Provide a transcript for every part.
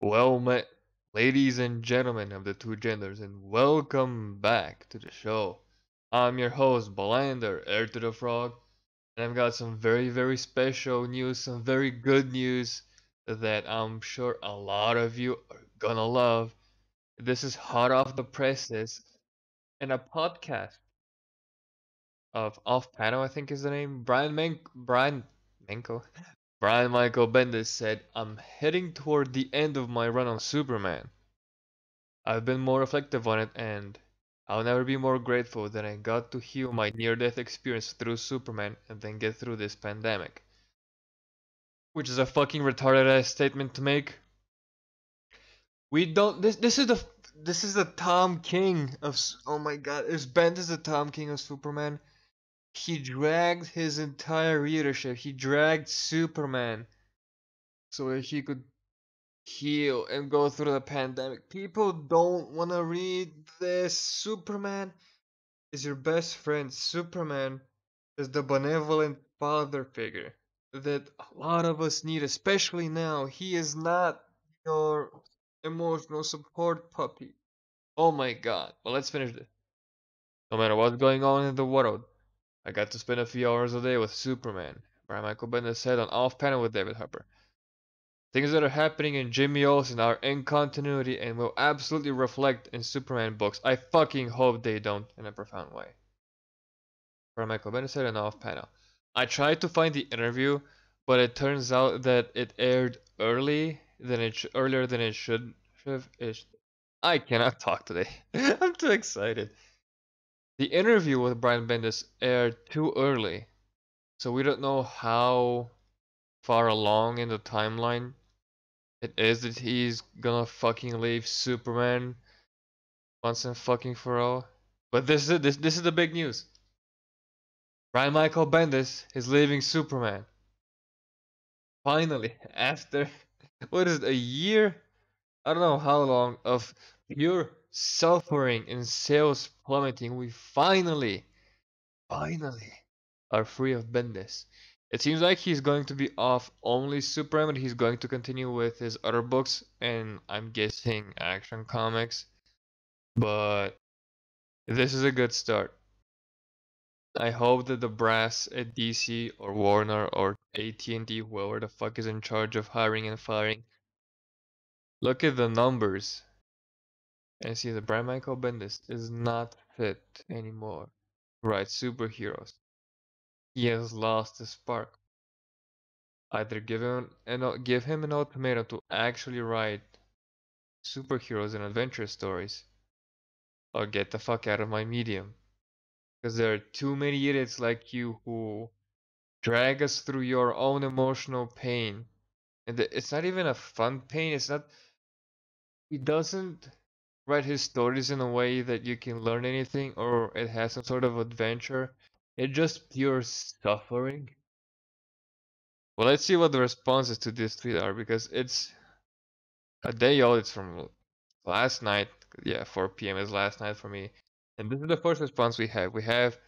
Well met, ladies and gentlemen of the two genders, and welcome back to the show. I'm your host, Balander, heir to the frog, and I've got some very special news, some very good news that I'm sure a lot of you are gonna love. This is hot off the presses, and a podcast of Off Panel, I think is the name. Brian Menko, Brian Michael Bendis said, "I'm heading toward the end of my run on Superman. I've been more reflective on it, and I'll never be more grateful that I got to heal my near-death experience through Superman and then get through this pandemic." Which is a fucking retarded ass statement to make. We don't. This is the Tom King of. Oh my God! Is Bendis the Tom King of Superman? He dragged his entire readership. He dragged Superman so that he could heal and go through the pandemic. People don't want to read this. Superman is your best friend. Superman is the benevolent father figure that a lot of us need, especially now. He is not your emotional support puppy. Oh my God. Well, let's finish this. No matter what's going on in the world, I got to spend a few hours a day with Superman. Brian Michael Bendis said on Off Panel with David Harper. Things that are happening in Jimmy Olsen are in continuity and will absolutely reflect in Superman books. I fucking hope they don't in a profound way. From Michael Bennett said an off panel. I tried to find the interview, but it turns out that it aired earlier than it should have. I cannot talk today. I'm too excited. The interview with Brian Bendis aired too early, so we don't know how far along in the timeline it is that he's gonna fucking leave Superman once and fucking for all. But this is the big news. Brian Michael Bendis is leaving Superman. Finally, after what is it, a year? I don't know how long of pure suffering and sales plummeting, we finally are free of Bendis. It seems like he's going to be off only Superman, but he's going to continue with his other books, and I'm guessing Action Comics. But this is a good start. I hope that the brass at DC or Warner or AT&T, whoever the fuck is in charge of hiring and firing, look at the numbers and see that Brian Michael Bendis is not fit anymore to write superheroes. He has lost the spark. Either give him an ultimatum to actually write superheroes and adventure stories, or get the fuck out of my medium. Because there are too many idiots like you who drag us through your own emotional pain. And it's not even a fun pain. It's not. He doesn't write his stories in a way that you can learn anything or it has some sort of adventure. It's just pure suffering. Well, let's see what the responses to this tweet are because it's a day old. It's from last night. Yeah, 4 p.m. is last night for me. And this is the first response we have. We have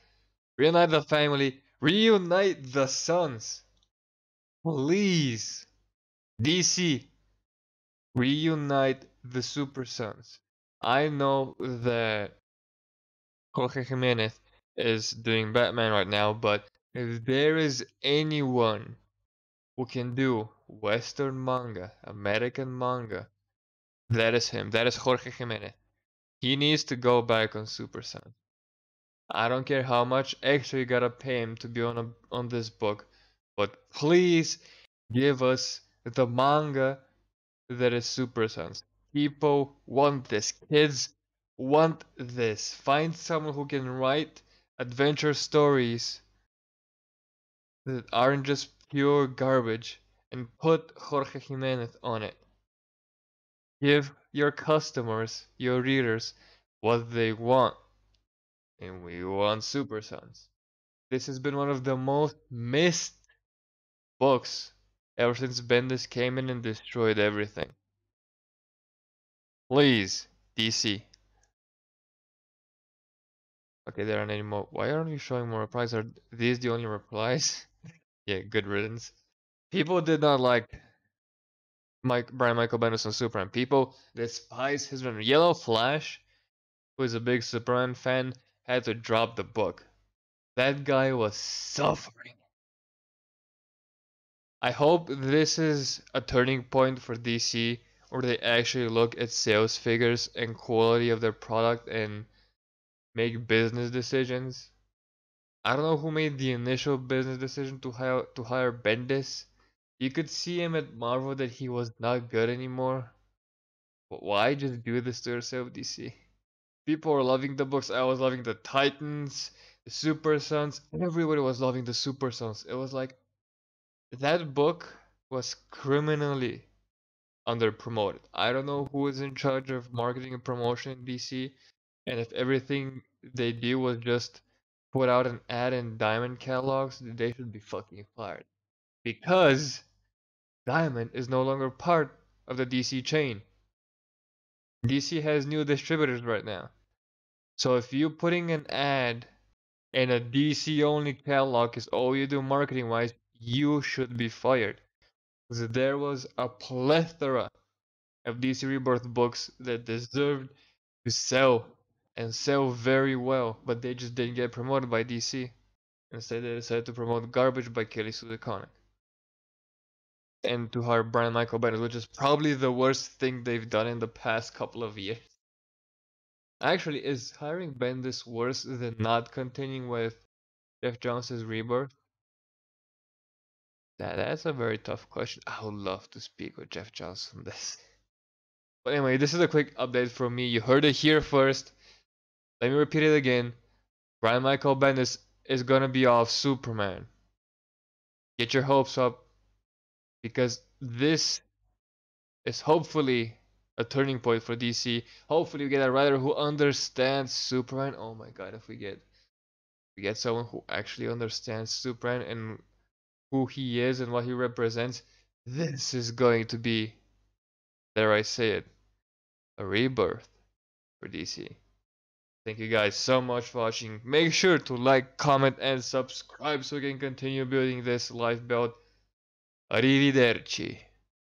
reunite the family, reunite the sons. Please, DC, reunite the Super Sons. I know that Jorge Jimenez is doing Batman right now, but if there is anyone who can do Western manga, American manga, that is him. That is Jorge Jimenez. He needs to go back on Super Sons. I don't care how much extra you gotta pay him to be on this book, but please give us the manga that is Super Sons. People want this. Kids want this. Find someone who can write adventure stories that aren't just pure garbage and put Jorge Jimenez on it. Give your customers, your readers, what they want. And we want Super Sons. This has been one of the most missed books ever since Bendis came in and destroyed everything. Please, DC. Okay, there aren't any more. Why aren't you showing more replies? Are these the only replies? Yeah, good riddance. People did not like Brian Michael Bendis on Superman. People despise his run. Yellow Flash, who is a big Superman fan, had to drop the book. That guy was suffering. I hope this is a turning point for DC, where they actually look at sales figures and quality of their product and make business decisions. I don't know who made the initial business decision to hire Bendis. You could see him at Marvel that he was not good anymore. But why just do this to yourself, DC? People were loving the books. I was loving the Titans, the Super Sons. Everybody was loving the Super Sons. It was like that book was criminally under promoted. I don't know who is in charge of marketing and promotion in DC, and if everything they do was just put out an ad in Diamond catalogs, they should be fucking fired. Because Diamond is no longer part of the DC chain. DC has new distributors right now. So if you putting an ad in a DC only catalog is all you do marketing wise, you should be fired. Because there was a plethora of DC Rebirth books that deserved to sell and sell very well, but they just didn't get promoted by DC. Instead, they decided to promote garbage by Kelly Sue DeConnick and to hire Brian Michael Bendis, which is probably the worst thing they've done in the past couple of years. Actually, is hiring Bendis worse than not continuing with Jeff Johns' Rebirth? That's a very tough question. I would love to speak with Jeff Johns on this. But anyway, this is a quick update from me. You heard it here first. Let me repeat it again. Brian Michael Bendis is gonna be off Superman. Get your hopes up, because this is hopefully a turning point for DC. Hopefully we get a writer who understands Superman. Oh my god, if we get someone who actually understands Superman and who he is and what he represents, this is going to be, dare I say it, a rebirth for DC. Thank you guys so much for watching. Make sure to like, comment, and subscribe so we can continue building this life belt. Arrivederci.